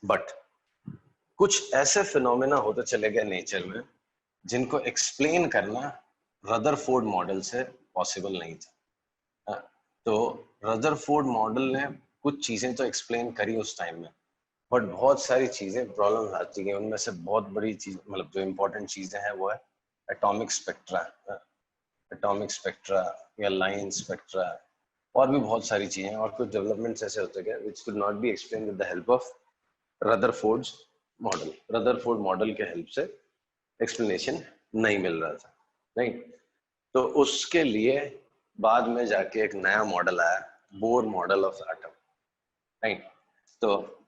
But कुछ ऐसे phenomena होते चले गए नेचर में जिनको एक्सप्लेन करना रदरफोर्ड मॉडल से पॉसिबल नहीं था। तो रदरफोर्ड मॉडल ने कुछ चीजें तो एक्सप्लेन करी उस टाइम में, बट बहुत सारी चीजें प्रॉब्लम आती गई। उनमें से बहुत बड़ी चीज, मतलब जो इम्पोर्टेंट चीजें हैं वो है एटॉमिक स्पेक्ट्रा या लाइन स्पेक्ट्रा, और भी बहुत सारी चीजें और कुछ डेवलपमेंट्स ऐसे होते गए which could not be explain with the help of Rutherford model. Rutherford model के हेल्प से एक्सप्लेनेशन नहीं मिल रहा था, नहीं। तो उसके लिए बाद में जाके एक नया मॉडल आया, बोर मॉडल ऑफ एटम, नहीं। तो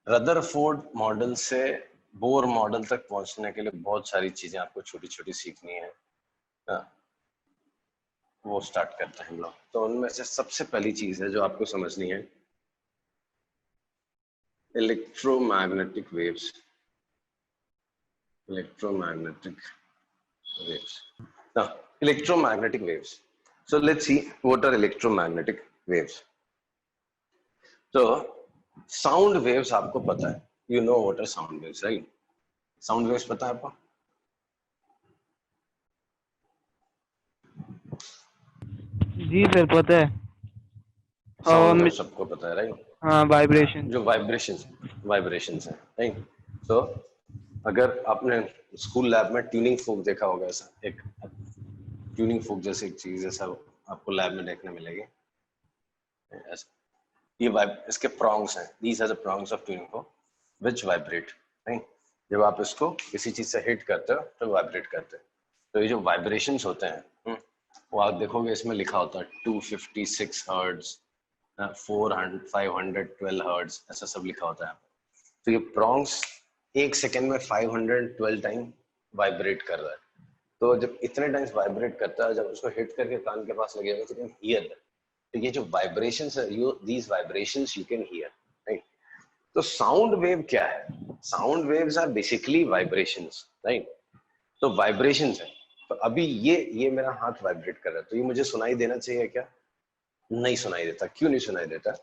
रदरफोर्ड मॉडल से बोर मॉडल तक पहुंचने के लिए बहुत सारी चीजें आपको छोटी छोटी सीखनी है। वो स्टार्ट करते हैं हम लोग। तो उनमें से सबसे पहली चीज है जो आपको समझनी है, electromagnetic waves. electromagnetic waves. Now, electromagnetic waves. So let's see what are electromagnetic waves. So sound waves आपको पता है, you know what are sound waves, right? Sound waves पता है आपको? जी सर पता है। Sound waves सबको पता है, right? हाँ वाइब्रेशन, जो वाइब्रेशंस है, right? So अगर आपने स्कूल लैब में ट्यूनिंग फोक देखा होगा, ऐसा एक ट्यूनिंग फोक जैसे एक चीज ऐसा आपको लैब में देखने मिलेगी। ये इसके प्रॉन्ग्स हैं, these are the prongs of tuning fork which vibrate, नहीं? जब आप इसको किसी चीज से हिट करते हो तो वाइब्रेट करते हैं। तो ये जो वाइब्रेशंस होते हैं वो आप देखोगे इसमें लिखा होता है 256 हर्ट्ज, 400 512 हर्ट्ज, ऐसा सब लिखा होता है। तो ये प्रॉन्ग्स एक सेकेंड में 512 टाइम वाइब्रेट कर रहा है। तो जब इतने टाइम्स वाइब्रेट करता है, जब उसको हिट करके कान के पास लगेगा तो कैन हियर दैट। तो ये जो वाइब्रेशंस है, these vibrations you can hear, right? तो साउंड वेव क्या है? Sound waves are basically vibrations, right? तो वाइब्रेशंस है। तो अभी ये मेरा हाथ वाइब्रेट कर रहा है, तो ये मुझे सुनाई देना चाहिए क्या? नहीं सुनाई देता। क्यों नहीं सुनाई देता?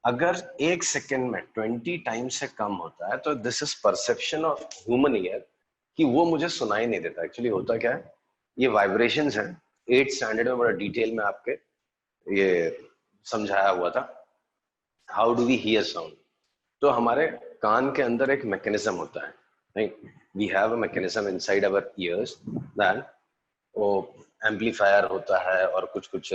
अगर एक सेकेंड में 20 टाइम से कम होता है तो this is perception of human ear कि वो मुझे सुनाई नहीं देता। एक्चुअली होता क्या है, ये वाइब्रेशंस हैं। 8th स्टैंडर्ड में बड़ा डिटेल में आपके ये समझाया हुआ था, how do we hear sound. तो हमारे कान के अंदर एक मैकेनिज्म होता है, नहीं? We have a mechanism inside our ears that वो एम्पलीफायर होता है, और कुछ कुछ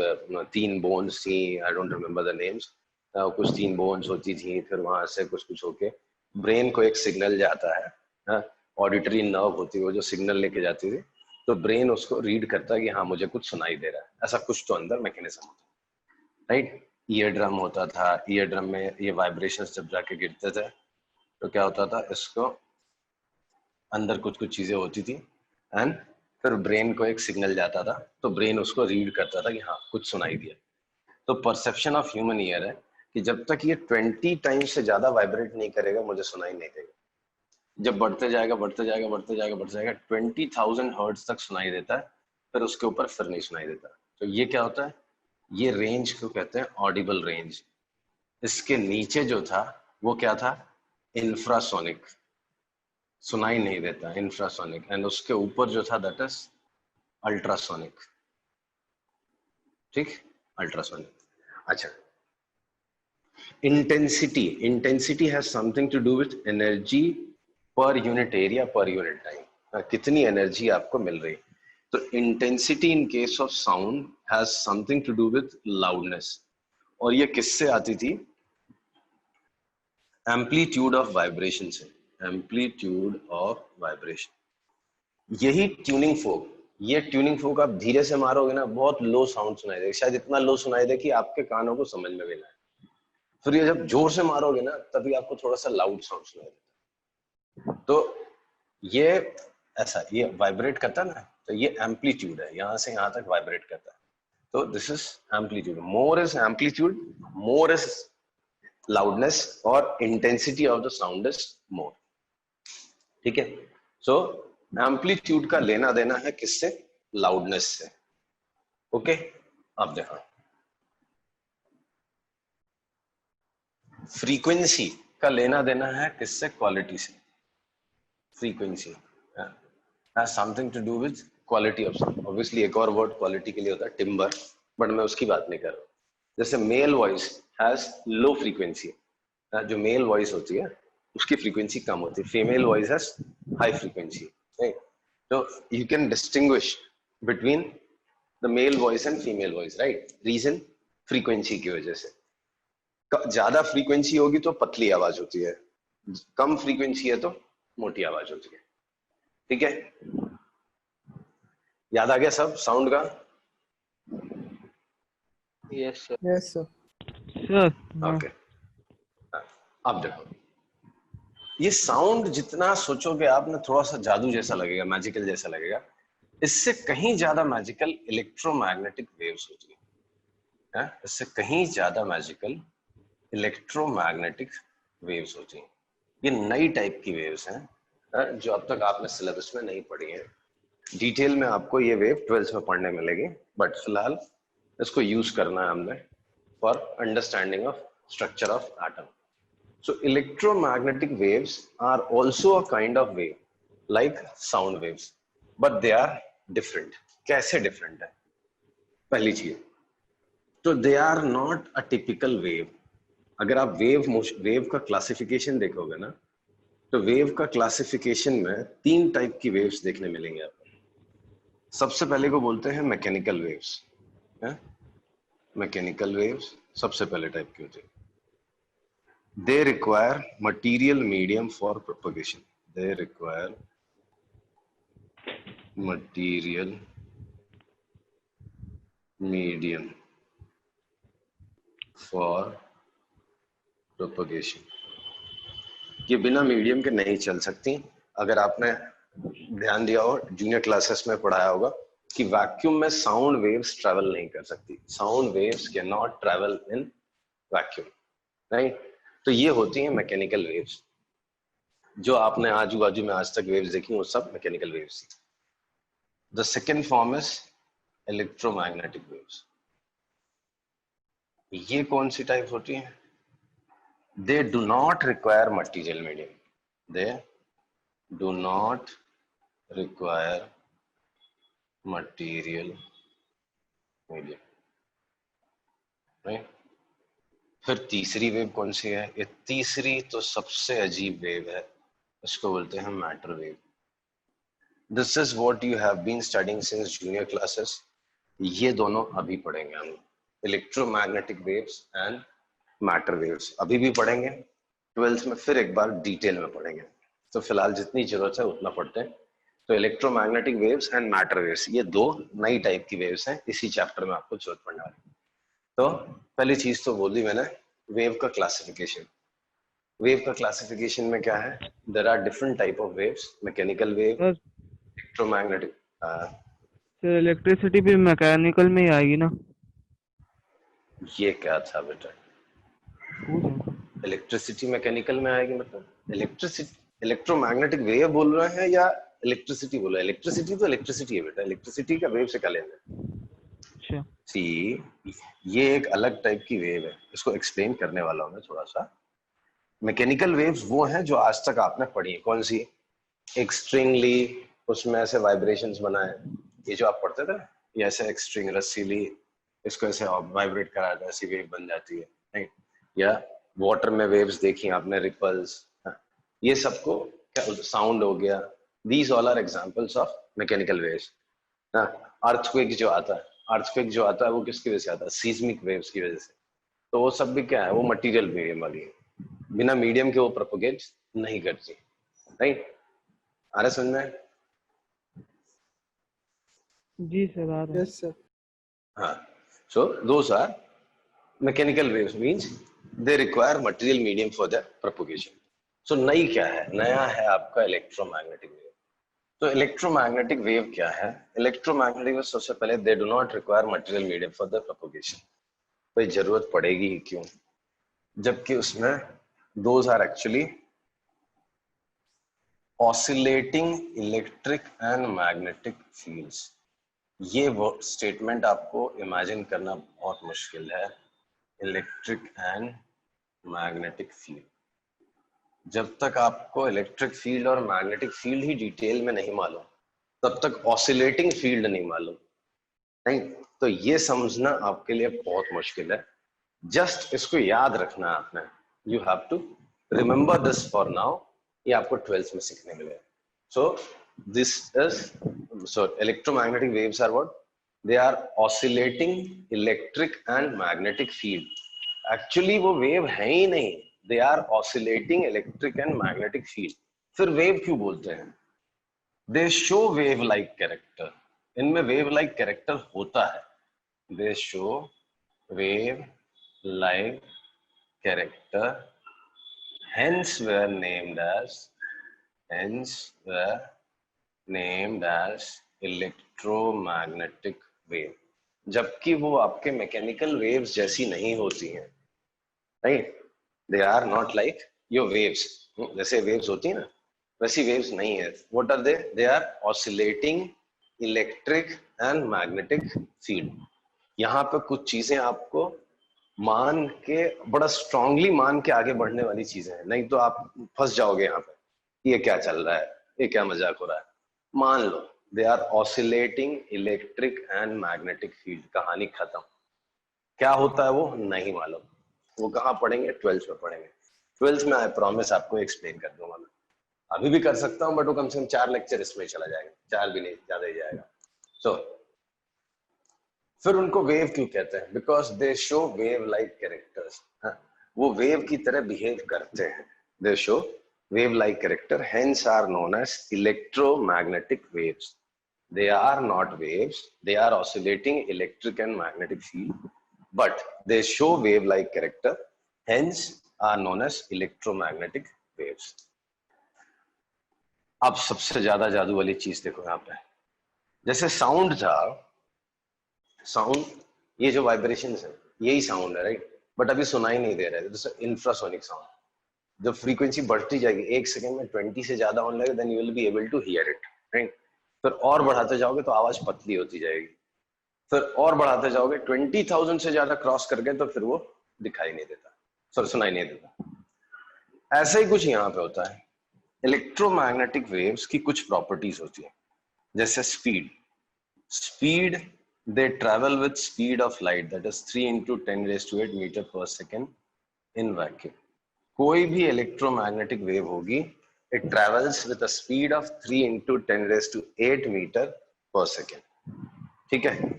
3 बोन्स थी, I don't remember the names. कुछ 3 बोन्स होती थी, फिर वहां से कुछ कुछ होके ब्रेन को एक सिग्नल जाता है, ऑडिटरी नर्व होती है वो जो सिग्नल लेके जाती थी। तो ब्रेन उसको रीड करता है कि हाँ मुझे कुछ सुनाई दे रहा है, ऐसा कुछ तो अंदर मैकेनिज्म होता है, राइट? ईयर ड्रम होता था, ईयर ड्रम में ये वाइब्रेशंस जब जाके गिरते थे तो क्या होता था, इसको अंदर कुछ कुछ चीजें होती थी एंड फिर ब्रेन को एक सिग्नल जाता था, तो ब्रेन उसको रीड करता था कि हाँ कुछ सुनाई दिया। तो परसेप्शन ऑफ ह्यूमन ईयर है कि जब तक ये 20 टाइम्स से ज्यादा वाइब्रेट नहीं करेगा मुझे सुनाई नहीं देगा। जब बढ़ते जाएगा बढ़ते जाएगा बढ़ते जाएगा बढ़ते जाएगा 20,000 हर्ट्ज तक सुनाई देता है, फिर उसके ऊपर फिर नहीं सुनाई देता। तो ये क्या होता है, ये रेंज को कहते हैं ऑडिबल रेंज। इसके नीचे जो था वो क्या था, इंफ्रासोनिक, सुनाई नहीं देता, इंफ्रासोनिक। एंड उसके ऊपर जो था दैट इज अल्ट्रासोनिक, ठीक? अल्ट्रासोनिक। अच्छा, intensity has something to do with energy per unit area per unit time, कितनी एनर्जी आपको मिल रही। तो intensity in case of sound has something to do with loudness, और ये किससे आती थी, एम्पलीट्यूड ऑफ वाइब्रेशन से, एम्पलीट्यूड ऑफ वाइब्रेशन। यही ट्यूनिंग फोक, ये ट्यूनिंग फोक आप धीरे से मारोगे ना बहुत लो साउंड सुनाई देगा, शायद इतना लो सुनाई दे कि आपके कानों को समझ में भी ना आए। फिर ये जब जोर से मारोगे ना तभी आपको थोड़ा सा लाउड साउंड सुनाई देता है। तो ये ऐसा ये वाइब्रेट करता है ना, तो ये एम्पलीट्यूड है, यहां से यहां तक वाइब्रेट करता है। तो this is amplitude. More is amplitude, more is loudness, और intensity of the sound is more, ठीक है? सो एम्पलीट्यूड का लेना देना है किससे, लाउडनेस से, ओके? अब देखो, फ्रीक्वेंसी का लेना देना है किससे? क्वालिटी से, frequency has something to do with quality of sound. Obviously एक और वर्ड क्वालिटी के लिए होता है टिम्बर, बट मैं उसकी बात नहीं कर रहा हूँ। जैसे male voice has low frequency, जो मेल वॉइस होती है उसकी फ्रीक्वेंसी कम होती है, female voice has high frequency. तो you can distinguish between the male voice and female voice, right? Reason frequency की वजह से। ज्यादा फ्रीक्वेंसी होगी तो पतली आवाज होती है, कम फ्रीक्वेंसी है तो मोटी आवाज होती है। ठीक है, याद आ गया सब साउंड का? Yes sir. Yes sir. Sir okay, अब देखो, ये साउंड जितना सोचोगे आप ना थोड़ा सा जादू जैसा लगेगा, मैजिकल जैसा लगेगा, इससे कहीं ज्यादा मैजिकल इलेक्ट्रोमैग्नेटिक वेव्स होती है। इससे कहीं ज्यादा मैजिकल इलेक्ट्रोमैग्नेटिक वेव्स होती हैं। ये नई टाइप की वेव्स हैं जो अब तक आपने सिलेबस में नहीं पढ़ी है। डिटेल में आपको ये वेव 12th में पढ़ने मिलेगी, बट फिलहाल इसको यूज करना है हमने for understanding of structure of atom. So electromagnetic waves are also a kind of wave like sound waves, but they are different. कैसे different है? पहली चीज, तो they are not a typical wave. अगर आप वेव का क्लासिफिकेशन देखोगे ना, तो वेव का क्लासिफिकेशन में 3 टाइप की वेव्स देखने मिलेंगे आपको। सबसे पहले को बोलते हैं मैकेनिकल वेव्स। मैकेनिकल वेव्स सबसे पहले टाइप की होती है। They require material medium for propagation. They require material medium for propagation. ये बिना मीडियम के नहीं चल सकती। अगर आपने ध्यान दिया हो, जूनियर क्लासेस में पढ़ाया होगा कि वैक्यूम में साउंड वेव्स ट्रैवल नहीं कर सकती। Sound waves can not travel in vacuum, right? तो ये होती हैं मैकेनिकल वेव्स। जो आपने आजू बाजू में आज तक वेव्स देखी वो सब mechanical waves. The second form is electromagnetic waves. ये कौन सी टाइप होती हैं? दे do not require material medium. They do not require material medium, right? फिर तीसरी वेव कौन सी है? ये तीसरी तो सबसे अजीब वेव है, इसको बोलते हैं matter wave. This is what you have been studying since junior classes. ये दोनों अभी पढ़ेंगे हम, electromagnetic waves and matter waves अभी भी पढ़ेंगे। 12th में फिर एक बार डिटेल में पढ़ेंगे, तो फिलहाल जितनी जरूरत है उतना पढ़ते हैं। तो electromagnetic waves and matter waves, ये 2 नई टाइप की वेव्स हैं, इसी चैप्टर में आपको जरूरत पड़ने वाली। तो पहली चीज तो बोली मैंने, वेव का क्लासिफिकेशन। वेव का क्लासिफिकेशन में क्या है? There are different type of waves, mechanical wave, electromagnetic. Sir electricity भी मैकेनिकल में ही आएगी ना? ये क्या था बेटा? इलेक्ट्रिसिटी मैकेनिकल में आएगी मतलब? इलेक्ट्रिसिटी इलेक्ट्रोमैग्नेटिक वेव बोल रहे हैं या इलेक्ट्रिसिटी बोल रहे हैं? इलेक्ट्रिसिटी तो इलेक्ट्रिसिटी है बेटा, इलेक्ट्रिसिटी का वेव से क्या लेना? अच्छा, सी, ये एक अलग टाइप की वेव है, इसको एक्सप्लेन करने वाला हूं मैं थोड़ा सा। मैकेनिकल वेव्स वो हैं जो आज तक आपने पढ़ी है। कौन सी? एक स्ट्रिंग ली, उसमें ऐसे वाइब्रेशंस बनाए, ये जो आप पढ़ते थे, ये ऐसे एक स्ट्रिंग रस्सी ली, इसको ऐसे वाइब्रेट कराया था, ऐसी वेव बन जाती है, राइट? या वाटर में वेव्स देखी आपने, रिपल्स, ये सबको क्या साउंड हो गया। These all are examples of mechanical waves. Earthquake जो आता है, अर्थक्वेक जो आता है वो किसकी वजह से आता है? सीस्मिक वेव्स की वजह से। तो वो सब भी क्या है? वो मटेरियल मीडियम वाली है, बिना मीडियम के वो प्रोपोगेट नहीं करती, राइट? आ रहा समझ में? जी सर आ रहा है। Yes sir. हाँ, so those are mechanical waves, means they require material medium for their propagation. So नई क्या है? नया है आपका इलेक्ट्रोमैग्नेटिक वेव। तो इलेक्ट्रोमैग्नेटिक वेव क्या है? इलेक्ट्रोमैग्नेटिक वेव सबसे पहले they do not require material medium for the propagation. तो जरूरत पड़ेगी ही क्यों, जबकि उसमें those are actually oscillating electric and magnetic fields. ये वो स्टेटमेंट आपको इमेजिन करना बहुत मुश्किल है, इलेक्ट्रिक एंड मैग्नेटिक फील्ड। जब तक आपको इलेक्ट्रिक फील्ड और मैग्नेटिक फील्ड ही डिटेल में नहीं मालूम, तब तक ऑसिलेटिंग फील्ड नहीं मालूम, नहीं? तो ये समझना आपके लिए बहुत मुश्किल है। जस्ट इसको याद रखना आपने, you have to remember this for now. ये आपको 12th में सीखने मिलेगा। So this is, so electromagnetic waves are what? They are oscillating electric and magnetic field. Actually वो वेव है ही नहीं, they are oscillating electric and magnetic field. फिर वेव क्यों बोलते हैं? They show wave like character. इनमें वेव लाइक कैरेक्टर होता है। They show wave like character, hence were named as electromagnetic wave। जबकि वो आपके मैकेनिकल वेव्स जैसी नहीं होती हैं, right? They are not like your waves. जैसे वेव्स होती है ना, वैसी वेव्स नहीं है। What are they? They are oscillating electric and magnetic field. यहाँ पे कुछ चीजें आपको मान के, बड़ा स्ट्रांगली मान के आगे बढ़ने वाली चीजें हैं, नहीं तो आप फंस जाओगे यहाँ पे। ये क्या चल रहा है, ये क्या मजाक हो रहा है? मान लो they are oscillating electric and magnetic field, कहानी खत्म। क्या होता है वो नहीं मालूम, वो कहाँ पढ़ेंगे? 12th में पढ़ेंगे। 12th में आई प्रॉमिस आपको एक्सप्लेन कर दूंगा मैं। अभी भी कर सकता हूँ, बट वो कम से कम 4 लेक्चर इसमें चला जाएगा, 4 भी नहीं, ज्यादा ही जाएगा। सो फिर उनको वेव क्यों कहते हैं? Because they show wave like characters. वो वेव की तरह बिहेव करते हैं। They show wave like character, hence are known as electromagnetic waves. They are not waves, they are oscillating electric and magnetic field, but they show wave-like character, hence are known as electromagnetic waves. अब सबसे ज्यादा जादू वाली चीज देखो यहाँ पे, जैसे साउंड था, साउंड, ये जो वाइब्रेशंस है यही साउंड है, राइट? बट अभी सुनाई नहीं दे रहा है, जैसे इंफ्रासोनिक साउंड। जब फ्रीक्वेंसी बढ़ती जाएगी, 1 सेकंड में 20 से ज्यादा होने लगेगा, then you will be able to hear it, right? फिर और बढ़ाते जाओगे तो आवाज पतली होती जाएगी, फिर और बढ़ाते जाओगे, 20,000 से ज्यादा क्रॉस कर गए तो फिर वो दिखाई नहीं देता, सॉरी सुनाई नहीं देता। ऐसे ही कुछ यहाँ पे होता है। इलेक्ट्रोमैग्नेटिक वेव्स की कुछ प्रॉपर्टीज होती है, जैसे speed. Speed, they travel with speed of light, that is 3 into 10 raised to 8 meter per second in vacuum। कोई भी इलेक्ट्रोमैग्नेटिक वेव होगी, it travels with a speed of 3 into 10 raised to 8 meter per second। ठीक है?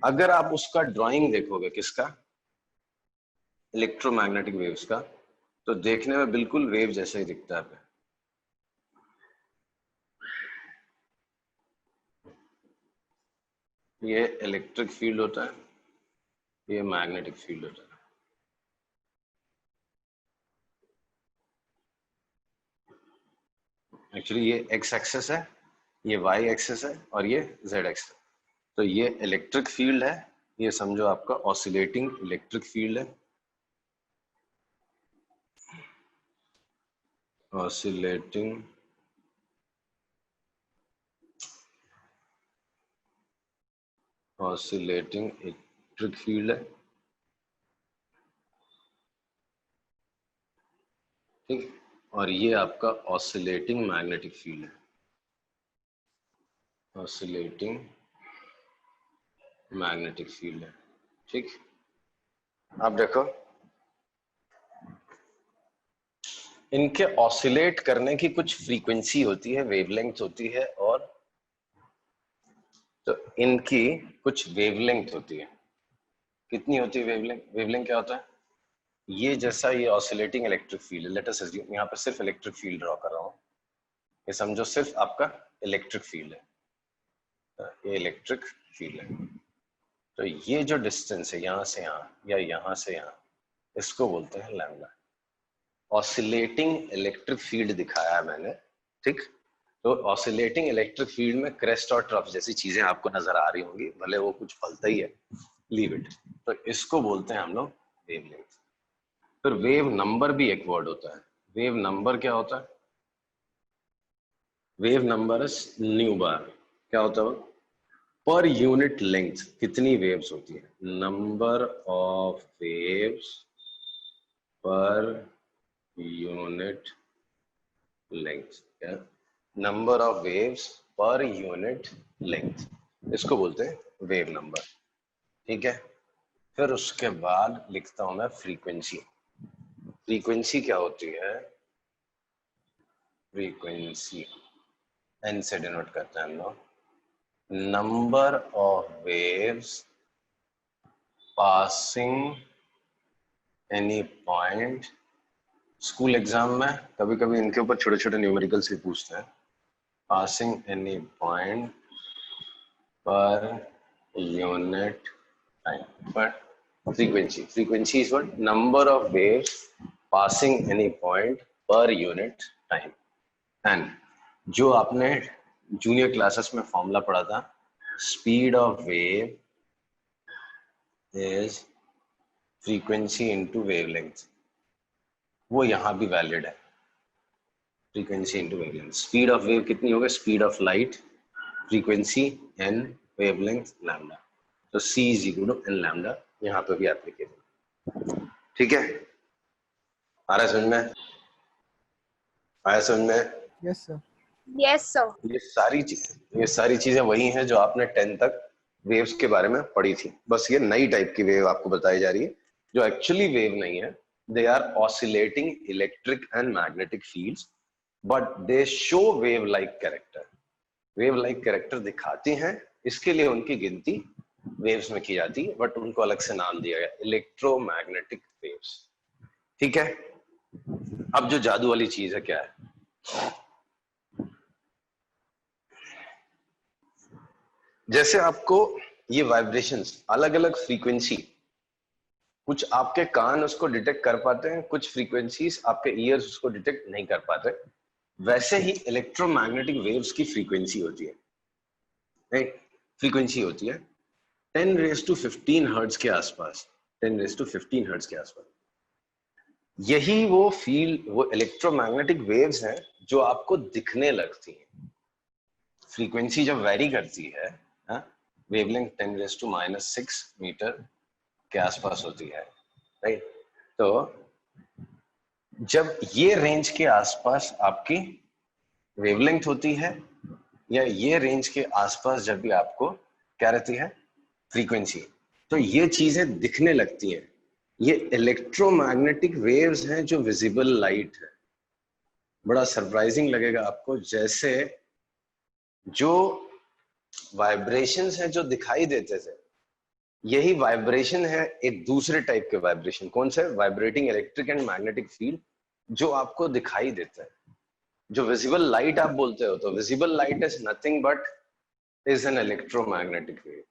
अगर आप उसका drawing देखोगे, किसका? इलेक्ट्रोमैग्नेटिक वेव्स का, तो देखने में बिल्कुल वेव जैसा ही दिखता है। ये इलेक्ट्रिक फील्ड होता है, ये मैग्नेटिक फील्ड होता है। एक्चुअली ये एक्स एक्सेस है, ये वाई एक्सेस है, और ये जेड एक्सेस है। तो ये इलेक्ट्रिक फील्ड है, ये समझो आपका ऑसिलेटिंग इलेक्ट्रिक फील्ड है, ऑसिलेटिंग इलेक्ट्रिक फील्ड है, ठीक। और ये आपका ऑसिलेटिंग मैग्नेटिक फील्ड है, ऑसिलेटिंग मैग्नेटिक फील्ड है, ठीक। अब देखो, इनके ऑसिलेट करने की कुछ फ्रीक्वेंसी होती है, वेवलेंथ होती है, और तो इनकी कुछ वेवलेंथ होती है। कितनी होती है वेवलेंथ? वेवलेंथ क्या होता है? ये जैसा ये ऑसिलेटिंग इलेक्ट्रिक फील्ड है, लेट अस अज्यूम यहाँ पे सिर्फ इलेक्ट्रिक फील्ड ड्रॉ कर रहा हूँ, ये समझो सिर्फ आपका इलेक्ट्रिक फील्ड है, ये इलेक्ट्रिक फील्ड है। तो ये जो डिस्टेंस है यहाँ से यहाँ या यहाँ से यहाँ, इसको बोलते हैं लैम्डा। ऑसिलेटिंग इलेक्ट्रिक फील्ड दिखाया है मैंने, ठीक। तो ऑसिलेटिंग इलेक्ट्रिक फील्ड में क्रेस्ट और ट्रफ जैसी चीजें आपको नजर आ रही होंगी, भले वो कुछ फलता ही है, लीव इट। तो इसको बोलते हैं हम लोग वेवलेंथ। फिर वेव नंबर भी एक वर्ड होता है। वेव नंबर क्या होता है? वेव नंबर इज न्यू बार। क्या होता है वो? पर यूनिट लेंथ कितनी वेव्स होती है? Number of waves per unit length, क्या number of waves per unit length, इसको बोलते हैं वेव नंबर। ठीक है, फिर उसके बाद लिखता हूं मैं फ्रीक्वेंसी। फ्रीक्वेंसी क्या होती है? फ्रीक्वेंसी एन से डिनोट करते हैं हम लोग, number of waves passing any point. School exam में कभी कभी इनके ऊपर छोटे छोटे न्यूमेरिकल्स भी पूछते हैं। पासिंग एनी पॉइंट पर यूनिट टाइम। पर frequency is what? Number of waves passing any point per unit time। And जो आपने जूनियर क्लासेस में फॉर्मूला पढ़ा था, speed of wave is frequency into wavelength, वो यहां भी वैलिड है। Frequency into wavelength, speed of wave कितनी होगी? Speed of light, frequency n, wavelength lambda. तो c is equal to n lambda, यहाँ पे भी एप्लीकेबल। ठीक है, आ रहा है समझ में? आया समझ में? Yes sir. Yes sir. ये सारी चीजें वही हैं जो आपने 10 तक वेव्स के बारे में पढ़ी थी। बस ये नई टाइप की वेव आपको बताई जा रही है जो एक्चुअली वेव नहीं है। They are oscillating electric and magnetic fields, but they show wave like character. Wave like character दिखाती हैं, इसके लिए उनकी गिनती वेव्स में की जाती है, बट उनको अलग से नाम दिया गया, इलेक्ट्रोमैग्नेटिक वेव्स। ठीक है, अब जो जादू वाली चीज है क्या है? जैसे आपको ये वाइब्रेशंस अलग अलग फ्रीक्वेंसी, कुछ आपके कान उसको डिटेक्ट कर पाते हैं, कुछ फ्रीक्वेंसीज आपके ईयर्स उसको डिटेक्ट नहीं कर पाते, वैसे ही इलेक्ट्रोमैग्नेटिक वेव्स की फ्रीक्वेंसी होती है। राइट, फ्रीक्वेंसी होती है 10⁻15 हर्ट्ज के आसपास, 10⁻15 हर्ट्ज के आसपास। यही वो फील्ड, वो इलेक्ट्रोमैग्नेटिक वेव्स हैं जो आपको दिखने लगती हैं। फ्रीक्वेंसी जब वेरी करती है, वेवलेंथ 10⁻⁻6 मीटर के आसपास होती है। राइट, तो जब ये रेंज के आसपास आपकी वेवलेंथ होती है, या ये रेंज के आसपास जब भी आपको क्या रहती है? फ्रीक्वेंसी, तो ये चीजें दिखने लगती हैं। ये इलेक्ट्रोमैग्नेटिक वेव्स हैं जो विजिबल लाइट है। बड़ा सरप्राइजिंग लगेगा आपको, जैसे जो वाइब्रेशंस हैं जो दिखाई देते थे, यही वाइब्रेशन है एक दूसरे टाइप के वाइब्रेशन। कौन से? Vibrating electric and magnetic field, जो आपको दिखाई देता है, जो विजिबल लाइट आप बोलते हो। तो visible light is nothing but is an electromagnetic wave.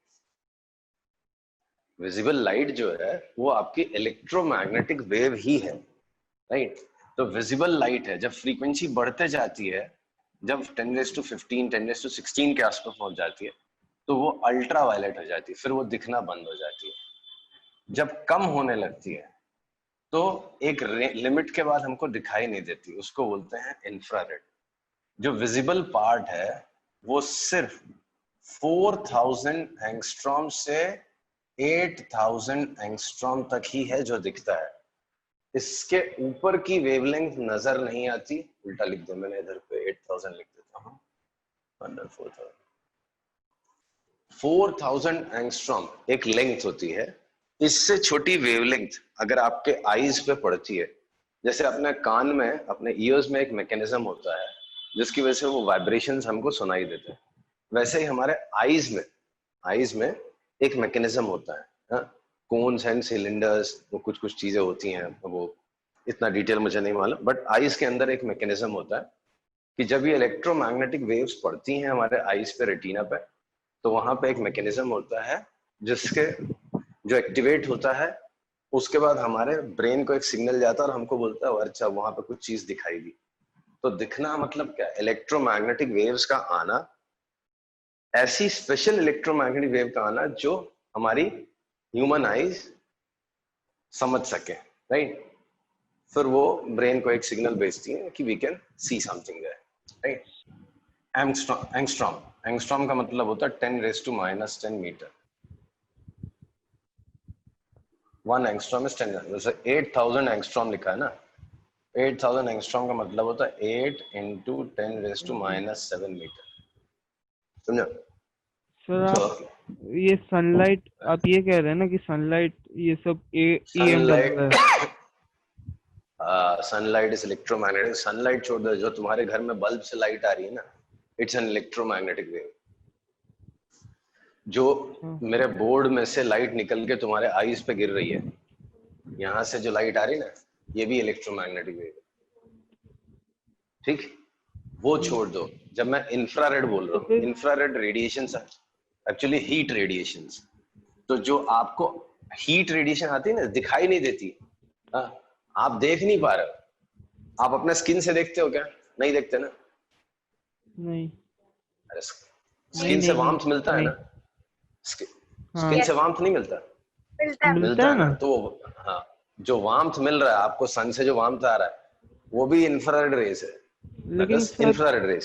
Visible light जो है वो आपकी इलेक्ट्रोमैग्नेटिक वेव ही है। राइट, तो विजिबल लाइट है, जब फ्रीक्वेंसी बढ़ते जाती है, जब 10⁻15 10⁻16 के आसपास पहुंच जाती है, तो वो अल्ट्रा वायलेट हो जाती है, फिर वो दिखना बंद हो जाती है। जब कम होने लगती है तो एक लिमिट के बाद हमको दिखाई नहीं देती, उसको बोलते हैं इंफ्रारेड। जो विजिबल पार्ट है वो सिर्फ 4000 एंगस्ट्रॉम से 8000 एंगस्ट्रॉम तक ही है जो दिखता है। इसके ऊपर की वेवलेंथ नजर नहीं आती। उल्टा लिख दो, मैंने इधर पे 8000 लिख देता हूँ, अंडर 4000 एंगस्ट्रॉम एक लेंथ होती है। इससे छोटी वेवलेंथ अगर आपके आईज पे पड़ती है, जैसे अपने कान में, अपने ईयर्स में एक मैकेनिज्म होता है जिसकी वजह से वो वाइब्रेशंस हमको सुनाई देते हैं, वैसे ही हमारे आईज में एक मैकेनिज्म होता है। कोन्स एंड सिलेंडर्स, वो कुछ कुछ चीजें होती हैं, वो इतना डिटेल मुझे नहीं मालूम, बट आईज के अंदर एक मैकेनिज्म होता है कि जब ये इलेक्ट्रोमैग्नेटिक वेव्स पड़ती हैं हमारे आईज पे, रेटिना पे, तो वहां पे एक मैकेनिज्म होता है जिसके जो एक्टिवेट होता है, उसके बाद हमारे ब्रेन को एक सिग्नल जाता है और हमको बोलता है अच्छा वहां पे कुछ चीज दिखाई दी। तो दिखना मतलब क्या? इलेक्ट्रोमैग्नेटिक वेव्स का आना, ऐसी स्पेशल इलेक्ट्रोमैग्नेटिक वेव का आना जो हमारी ह्यूमन आईज समझ सके। राइट, फिर वो ब्रेन को एक सिग्नल भेजती है कि we can see something there. Right, angstrom का मतलब होता है 10⁻⁻10 मीटर। 1 एंगस्ट्रॉम इज 10, जैसे 8000 एंगस्ट्रॉम लिखा है ना, 8000 एंगस्ट्रॉम का मतलब होता है 8 into 10⁻⁷ मीटर, समझो? सर तो आप ये सनलाइट, आप ये कह रहे हैं ना कि सनलाइट ये सब EMW सनलाइट, है? Sunlight is electromagnetic. सनलाइट छोड़ दो, जो तुम्हारे घर में बल्ब से लाइट आ रही है ना, इट्स एन इलेक्ट्रोमैग्नेटिक वेव। जो हाँ। मेरे बोर्ड में से लाइट निकल के तुम्हारे आईज पे गिर रही है, यहाँ से जो लाइट आ रही है ना, ये भी इलेक्ट्रोमैग्नेटिक वेव है, ठीक? वो छोड़ दो। जब मैं इंफ्रारेड बोल रहा तो हूँ, फिर infrared radiation actually heat radiations. तो जो आपको हीट रेडिएशन आती है ना, दिखाई नहीं देती, हाँ, आप देख नहीं पा रहे हो। आप अपने स्किन से देखते हो क्या? नहीं देखते ना। नहीं अरे नहीं स्किन से नहीं नहीं वार्मथ मिलता है नहीं। ना, स्किन हाँ से वार्मथ नहीं मिलता? मिलता मिलता है है ना। ना। तो हाँ, जो वार्मथ मिल रहा है आपको सन से, जो वार्मथ आ रहा है, वो भी इंफ्रारेड रेज है, दैट लेकिन is sir, infrared rays.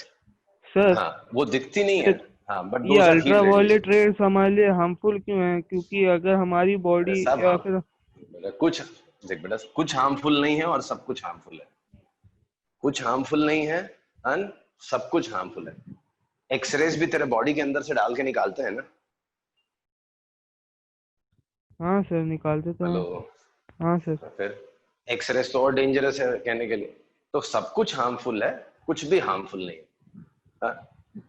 Sir हाँ, वो दिखती नहीं है, हाँ, बट ये those are heat ultra radiation. Violet rays हमारे लिए हार्मफुल क्यों है? क्योंकि अगर हमारी अरे बॉडी सब या हाँ, फिर कुछ, देख बेटा, कुछ हार्मफुल नहीं है और सब कुछ हार्मफुल है। कुछ हार्मफुल नहीं है एंड सब कुछ हार्मफुल है। एक्सरेज भी तेरे बॉडी के अंदर से डाल के निकालते हैं ना। हाँ सर निकालते तो हेलो, हैं। हाँ सर। फिर एक्सरेज तो और डेंजरस है कहने के लिए। तो सब कुछ हार्मफुल है, कुछ भी हार्मफुल नहीं है।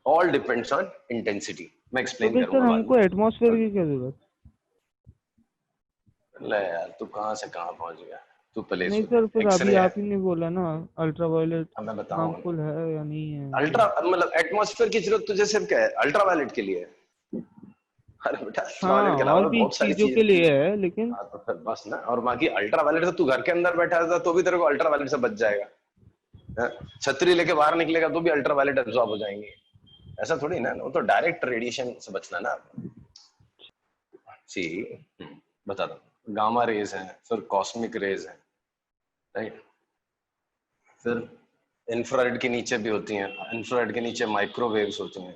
All depends on intensity. मैं तो एक्सप्लेन फिर सर करूंगा बाद हमको एटमॉस्फेयर में। की क्या जरूरत? ले यार, तू कहाँ से कहाँ पहुंच गया? तू पहले नहीं सुन। सर, फिर अभी एक्सरे है, आप ही ने बोला ना अल्ट्रा वायलेट अब मैं बताऊंगा ना। हार्मफुल है या नहीं है अल्ट्रा तो। मतलब एटमॉस्फेयर की जरूरत तुझे सिर्फ क्या है? अल्ट्रावायलेट के लिए है। अरे बेटा, अल्ट्रावायलेट हाँ के अलावा और तो भी बहुत सारी चीजों के चीजें। लिए है लेकिन। हाँ, तो फिर बस ना। और बाकी अल्ट्रावायलेट से तू घर के अंदर बैठा रहता तो भी तेरे को अल्ट्रावायलेट से बच जाएगा। हाँ? छतरी लेके बाहर निकलेगा तो भी अल्ट्रावायलेट एब्जॉर्ब हो जाएंगे। ऐसा थोड़ी ना, वो तो डायरेक्ट रेडिएशन से बचना ना आपको। सी, बता दो, गामा रेज है, फिर कॉस्मिक रेज है, राइट? फिर इंफ्रारेड के नीचे भी होती हैं, इंफ्रारेड के नीचे माइक्रोवेव्स होती हैं,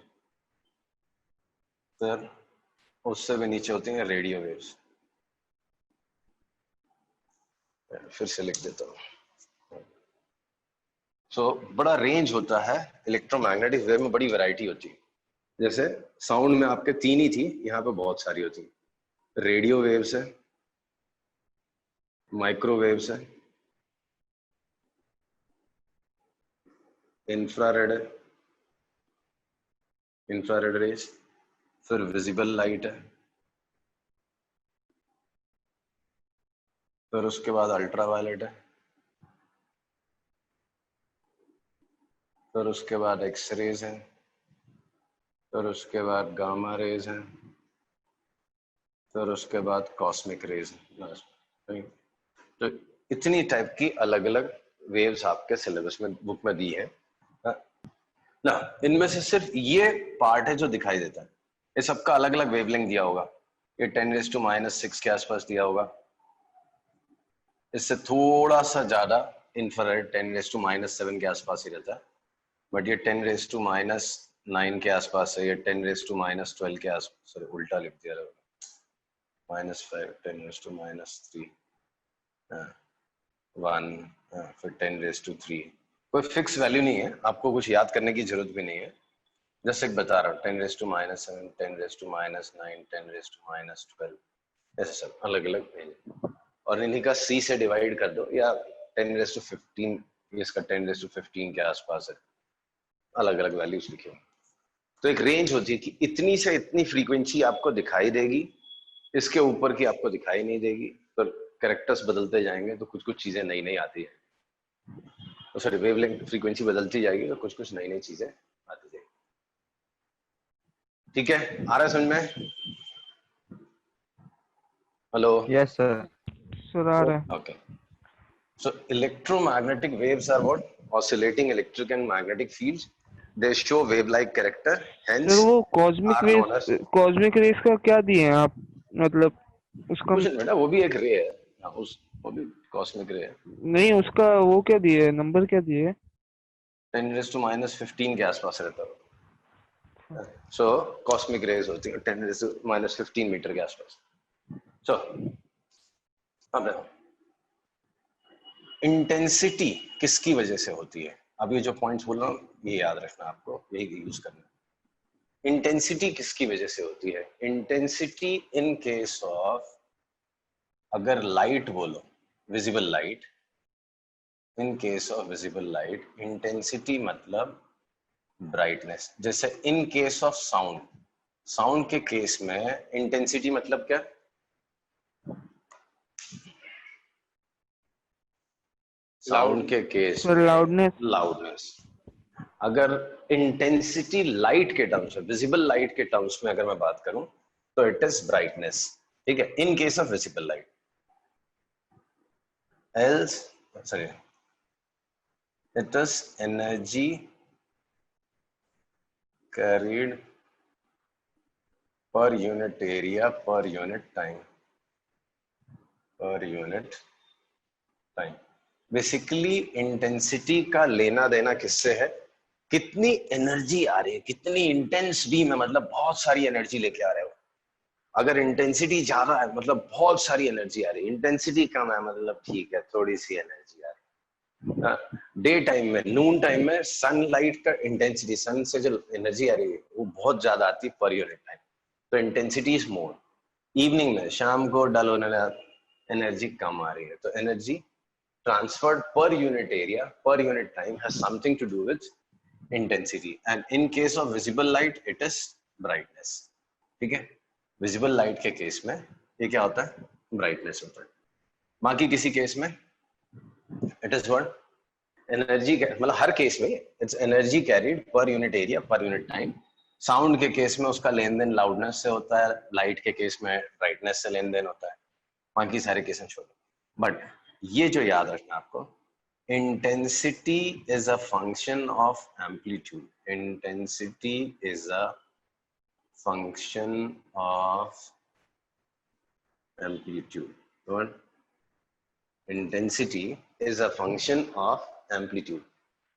फिर उससे भी नीचे होती हैं रेडियो वेव्स। फिर से लिख देता हूँ। सो बड़ा रेंज होता है इलेक्ट्रोमैग्नेटिक वेव में, बड़ी वैरायटी होती है। जैसे साउंड में आपके तीन ही थी, यहाँ पे बहुत सारी होती है। रेडियो वेव्स है, माइक्रोवेव्स है, इंफ्रारेड है, इंफ्रारेड रेज, फिर विजिबल लाइट है, फिर उसके बाद अल्ट्रावायलेट है, फिर उसके बाद एक्सरेज है, फिर उसके बाद गामा रेज है, फिर उसके बाद कॉस्मिक रेज है। तो इतनी टाइप की अलग अलग वेव्स आपके सिलेबस में, बुक में दी है ना। इनमें से सिर्फ ये पार्ट है जो दिखाई देता है, ये सबका अलग अलग वेवलेंथ दिया होगा। ये 10⁻⁶ के आसपास दिया होगा, इससे थोड़ा सा ज्यादा इंफ्रारेड 10⁻⁷ के आसपास ही रहता है, बट ये 10⁻⁹ के आसपास है, ये 10⁻⁻12 के आसपास। सॉरी, उल्टा लिख दिया, -5, 10⁻⁻3, 1, फिर 10⁻3। कोई फिक्स वैल्यू नहीं है, आपको कुछ याद करने की जरूरत भी नहीं है। जैसे बता रहा हूँ, 10⁻⁷, 10⁻⁹, 10⁻12, ऐसे सब अलग अलग। और इन्हीं का C से डिवाइड कर दो, या 10⁻15, इसका 10⁻15 के आसपास है, अलग अलग वैल्यूज लिखे। तो एक रेंज होती है कि इतनी से इतनी फ्रीक्वेंसी आपको दिखाई देगी, इसके ऊपर की आपको दिखाई नहीं देगी। तो कैरेक्टर्स बदलते जाएंगे तो कुछ कुछ चीजें नई नई आती है, तो सॉरी, वेवलेंथ फ्रीक्वेंसी बदलती जाएगी तो कुछ कुछ नई नई चीजें आती जाएगी। ठीक है, आ रहा है समझ में? हेलो? Yes sir. सर आ रहा है। Okay. So electromagnetic waves are what? Oscillating electric and magnetic fields. They show wave-like character, sir hence वो cosmic are rays, known as। Cosmic rays का क्या दिए हैं आप? मतलब उसका कुछ नहीं बेटा, वो भी एक रे है। हाँ, वो भी कॉस्मिक रे है। नहीं, उसका वो क्या दिए, नंबर क्या दिए? 10⁻⁻15 के आसपास रहता है। सो कॉस्मिक रेज होती है 10⁻⁻15 मीटर के आसपास। सो अब देखो, इंटेंसिटी किसकी वजह से होती है? अब ये जो पॉइंट्स बोल रहा हूँ ये याद रखना, आपको यही यूज करना। इंटेंसिटी किसकी वजह से होती है? इंटेंसिटी इन केस ऑफ, अगर लाइट बोलो, visible light, in case of visible light intensity मतलब ब्राइटनेस। जैसे इन केस ऑफ साउंड, साउंड के केस में इंटेंसिटी मतलब क्या? साउंड के केस में लाउडनेस। लाउडनेस। अगर इंटेंसिटी लाइट के टर्म्स में, विजिबल लाइट के टर्म्स में अगर मैं बात करूं तो इट इज ब्राइटनेस, ठीक है, इन case of visible light. Else sorry, it is energy carried per unit area per unit time, per unit time। Basically intensity का लेना देना किससे है? कितनी एनर्जी आ रही है, कितनी इंटेंस बीम है, मतलब बहुत सारी एनर्जी लेके आ रहे हो। अगर इंटेंसिटी ज्यादा है मतलब बहुत सारी एनर्जी आ रही है, इंटेंसिटी कम है मतलब ठीक है थोड़ी सी एनर्जी आ रही है। डे टाइम में, नून टाइम में सनलाइट का इंटेंसिटी, सन से जो एनर्जी आ रही है वो बहुत ज्यादा आती है पर यूनिट टाइम, तो इंटेंसिटी इज मोर। इवनिंग में, शाम को डल होने लगा, एनर्जी कम आ रही है, तो energy transferred per unit area per unit time has something to do with intensity, and in case of visible light it is brightness। ठीक है, विजिबल लाइट के केस में ये क्या होता है? ब्राइटनेस होता है। बाकी किसी केस में इट इज व्हाट? एनर्जी, मतलब हर केस में it's energy carried per unit area per unit time. Sound के केस में उसका लेन देन लाउडनेस से होता है, लाइट के केस में ब्राइटनेस से लेन देन होता है। बाकी सारे केस में छोड़ो, बट ये जो याद रखना आपको, intensity is a function of amplitude, intensity is a function of amplitude, intensity is a function of amplitude.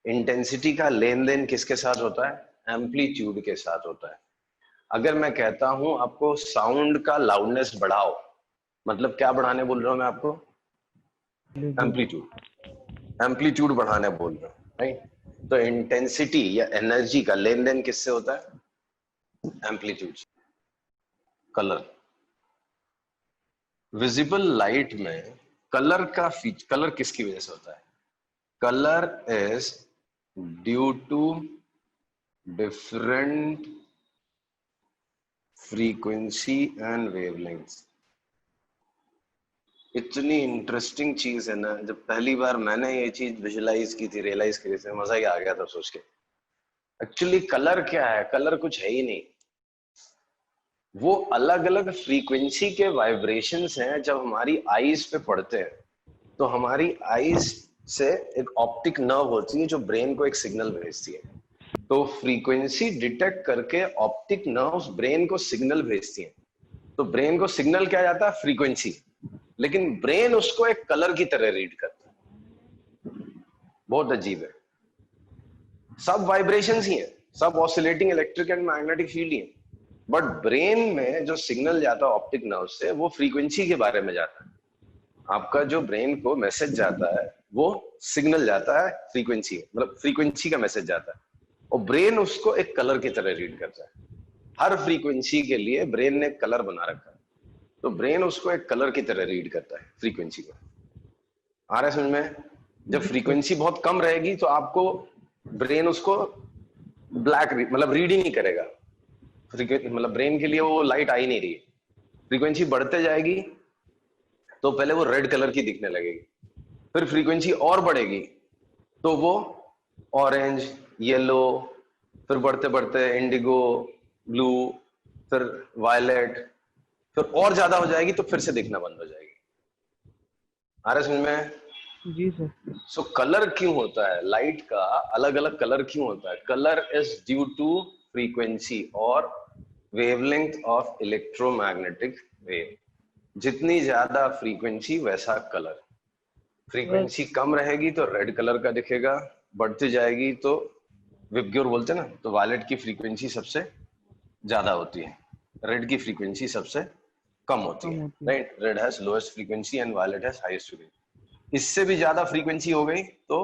Intensity का लेन देन किसके साथ होता है? एम्पलीट्यूड के साथ होता है। अगर मैं कहता हूं आपको साउंड का लाउडनेस बढ़ाओ, मतलब क्या बढ़ाने बोल रहा हूं मैं आपको? एम्पलीट्यूड, एम्पलीट्यूड बढ़ाने बोल रहा हूं, राइट? तो इंटेंसिटी या एनर्जी का लेन देन किससे होता है? एम्पलीट्यूड। कलर, विजिबल लाइट में कलर का कलर किसकी वजह से होता है? Colour is due to different frequency and wavelength. इतनी इंटरेस्टिंग चीज है ना, जब पहली बार मैंने ये चीज विजुलाइज की थी, रियलाइज की थी, मजा ही आ गया था सोच के। एक्चुअली कलर क्या है? कलर कुछ है ही नहीं, वो अलग अलग फ्रीक्वेंसी के वाइब्रेशंस हैं। जब हमारी आईज पे पड़ते हैं तो हमारी आईज से एक ऑप्टिक नर्व होती है जो ब्रेन को एक सिग्नल भेजती है। तो फ्रीक्वेंसी डिटेक्ट करके ऑप्टिक नर्व्स ब्रेन को सिग्नल भेजती हैं। तो ब्रेन को सिग्नल क्या जाता है? फ्रीक्वेंसी, लेकिन ब्रेन उसको एक कलर की तरह रीड करता है। बहुत अजीब है। सब वाइब्रेशंस ही हैं, सब oscillating electric and magnetic field ही है, बट ब्रेन में जो सिग्नल जाता है ऑप्टिक नर्व से वो फ्रीक्वेंसी के बारे में जाता है। आपका जो ब्रेन को मैसेज जाता है वो सिग्नल जाता है फ्रीक्वेंसी, मतलब फ्रीक्वेंसी का मैसेज जाता है, और ब्रेन उसको एक कलर की तरह रीड करता है। हर फ्रीक्वेंसी के लिए ब्रेन ने एक कलर बना रखा है, तो ब्रेन उसको एक कलर की तरह रीड करता है फ्रीक्वेंसी को। आ रहा है समझ में? जब फ्रीक्वेंसी बहुत कम रहेगी तो आपको ब्रेन उसको ब्लैक मतलब रीड ही नहीं करेगा, मतलब ब्रेन के लिए वो लाइट आ ही नहीं रही है। फ्रीक्वेंसी बढ़ते जाएगी तो पहले वो रेड कलर की दिखने लगेगी, फिर फ्रीक्वेंसी और बढ़ेगी तो वो ऑरेंज, येलो, फिर बढ़ते बढ़ते इंडिगो, ब्लू, फिर वायलेट, फिर और ज्यादा हो जाएगी तो फिर से दिखना बंद हो जाएगी। आ रहा है समझ में? जी सर। सो कलर क्यों होता है? लाइट का अलग अलग कलर क्यों होता है? Colour is due to frequency और वेवलेंथ ऑफ इलेक्ट्रोमैग्नेटिक वेव। जितनी ज्यादा फ्रीक्वेंसी वैसा कलर। फ्रीक्वेंसी कम रहेगी तो रेड कलर का दिखेगा, बढ़ती जाएगी तो विबग्योर बोलते हैं ना, तो वायलेट की फ्रीक्वेंसी सबसे ज्यादा होती है, रेड की फ्रीक्वेंसी सबसे कम होती है, right? Red has lowest frequency and violet has highest frequency. इससे भी ज्यादा फ्रीक्वेंसी हो गई तो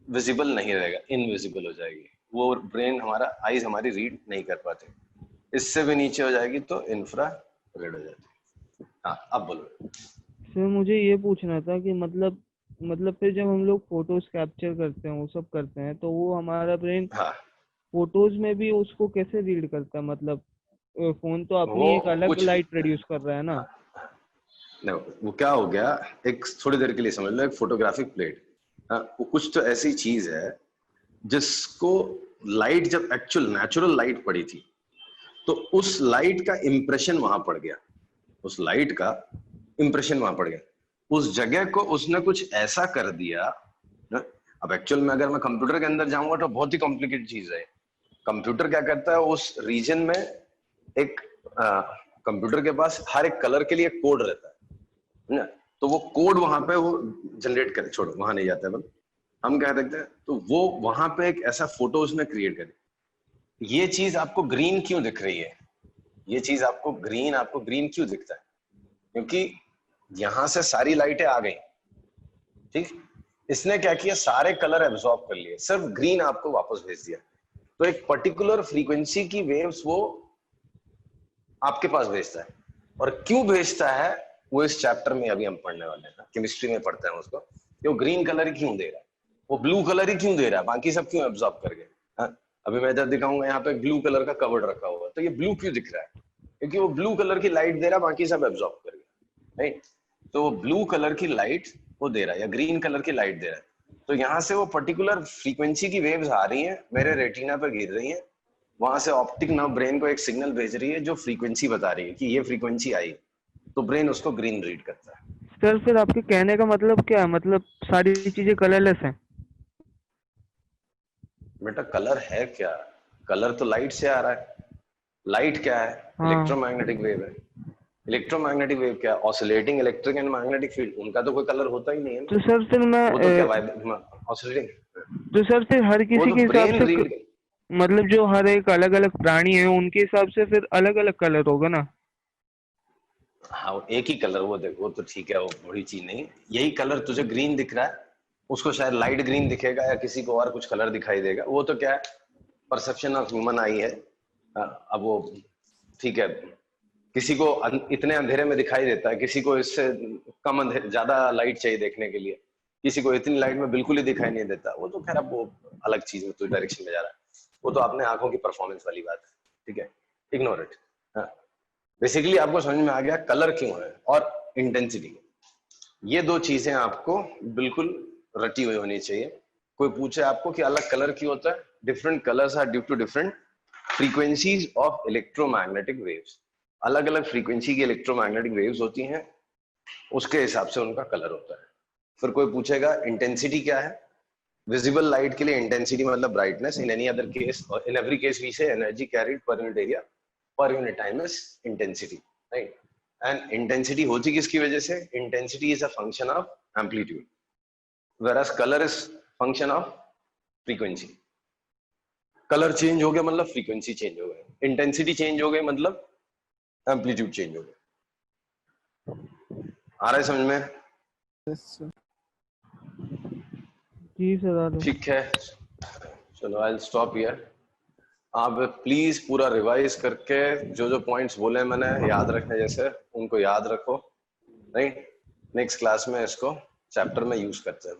विजिबल नहीं रहेगा, इनविजिबल हो जाएगी, वो ब्रेन हमारा, आईज हमारी रीड नहीं कर पाते। इससे भी नीचे हो जाएगी तो इंफ्रा रेड हो जाती है। हाँ अब बोलो। सर मुझे ये पूछना था कि मतलब फिर जब हम लोग फोटोज कैप्चर करते हैं, वो सब करते हैं, तो वो हमारा ब्रेन हाँ फोटोज में भी उसको कैसे रीड करता है? मतलब फोन तो वो अपनी एक अलग कुछ, लाइट प्रोड्यूस कर रहा है ना। नहीं वो क्या हो गया, एक थोड़ी देर के लिए समझ लो, एक फोटोग्राफिक प्लेट, हाँ, वो कुछ तो ऐसी चीज है जिसको लाइट, जब एक्चुअल नेचुरल लाइट पड़ी थी तो उस लाइट का इंप्रेशन वहां पड़ गया, उस लाइट का इंप्रेशन वहां पड़ गया, उस जगह को उसने कुछ ऐसा कर दिया ना। अब एक्चुअल में अगर मैं कंप्यूटर के अंदर जाऊंगा तो बहुत ही कॉम्प्लिकेटेड चीज है। कंप्यूटर क्या करता है, उस रीजन में एक कंप्यूटर के पास हर एक कलर के लिए एक कोड रहता है ना, तो वो कोड वहां पे वो जनरेट करे, छोड़ो वहां नहीं जाता है, बल हम क्या देखते हैं, तो वो वहां पे एक ऐसा फोटो उसने क्रिएट करे। ये चीज आपको ग्रीन क्यों दिख रही है, ये चीज आपको ग्रीन क्यों दिखता है, क्योंकि यहां से सारी लाइटें आ गई, ठीक, इसने क्या किया, सारे कलर एब्जॉर्ब कर लिए, सिर्फ ग्रीन आपको वापस भेज दिया। तो एक पर्टिकुलर फ्रीक्वेंसी की वेव्स वो आपके पास भेजता है, और क्यों भेजता है वो इस चैप्टर में अभी हम पढ़ने वाले हैं, केमिस्ट्री में पढ़ते हैं उसको, कि वो ग्रीन कलर ही क्यों दे रहा है, वो ब्लू कलर ही क्यों दे रहा है, बाकी सब क्यों एब्जॉर्ब कर गए। हाँ? अभी मैं जब दिखाऊंगा यहाँ पे ब्लू कलर का कवर्ड रखा हुआ है, तो ये ब्लू क्यों दिख रहा है, क्योंकि वो ब्लू कलर की लाइट दे रहा है, बाकी सब एब्जॉर्ब कर गया, राइट। तो वो ब्लू कलर की लाइट वो दे रहा है या ग्रीन कलर की लाइट दे रहा है, तो यहाँ से वो पर्टिकुलर फ्रीक्वेंसी की वेव्स आ रही हैं, मेरे रेटिना पर गिर रही हैं, वहां से ऑप्टिक नर्व ब्रेन को एक सिग्नल भेज रही है जो फ्रीक्वेंसी बता रही है कि ये फ्रीक्वेंसी आई, तो ब्रेन उसको ग्रीन रीड करता है। सर फिर आपके कहने का मतलब क्या है? मतलब सारी चीजें कलरलेस हैं? बेटा कलर है क्या, कलर तो लाइट से आ रहा है, लाइट क्या है, हाँ। इलेक्ट्रोमैग्नेटिक वेव है। इलेक्ट्रोमैग्नेटिक वेव क्या है, oscillating electric and magnetic field, उनका तो कोई कलर होता ही नहीं है ना, तो सर फिर मैं वो तो क्या ऑसिलेटिंग, तो सर फिर हर वो किसी तो के हिसाब ब्रेन से रीड। मतलब जो हर एक अलग अलग प्राणी है उनके हिसाब से फिर अलग अलग कलर होगा ना। हाँ वो एक ही कलर, वो देखो वो तो ठीक है, वो बड़ी चीज नहीं, यही कलर तुझे ग्रीन दिख रहा है, उसको शायद लाइट ग्रीन दिखेगा या किसी को और कुछ कलर दिखाई देगा, वो तो क्या है, परसेप्शन ऑफ ह्यूमन आई है। अब वो ठीक है, किसी को इतने अंधेरे में दिखाई देता है, किसी को इससे कम अंधेरे, ज्यादा लाइट चाहिए देखने के लिए, किसी को इतनी लाइट में बिल्कुल ही दिखाई नहीं देता, वो तो खैर अब वो अलग चीज में तो डायरेक्शन में जा रहा है, वो तो अपने आंखों की परफॉर्मेंस वाली बात है, ठीक है, इग्नोर इट। बेसिकली आपको समझ में आ गया कलर क्यों है और इंटेंसिटी, ये दो चीजें आपको बिल्कुल रटी हुई होनी चाहिए। कोई पूछे आपको कि अलग कलर क्यों होता है, different colours are due to different frequencies of electromagnetic waves, अलग अलग फ्रीक्वेंसी की इलेक्ट्रोमैग्नेटिक वेव्स होती हैं, उसके हिसाब से उनका कलर होता है। फिर कोई पूछेगा इंटेंसिटी क्या है, विजिबल लाइट के लिए इंटेंसिटी मतलब brightness, in any other case, in every case we say energy carried per unit area per unit time is intensity, right. And intensity होती किसकी वजह से, intensity is a function of amplitude, whereas color is function of frequency। Colour change हो गया मतलब frequency change हो गई, intensity change हो गई मतलब एम्पलीट्यूड चेंज हो गया। आ रहा है समझ में? Yes sir. जी सर आ रहा है। ठीक है, चलो आई विल स्टॉप हियर। आप प्लीज पूरा रिवाइज करके जो जो पॉइंट्स बोले मैंने याद रखने जैसे, उनको याद रखो, राइट। नेक्स्ट क्लास में इसको चैप्टर में यूज करते हैं।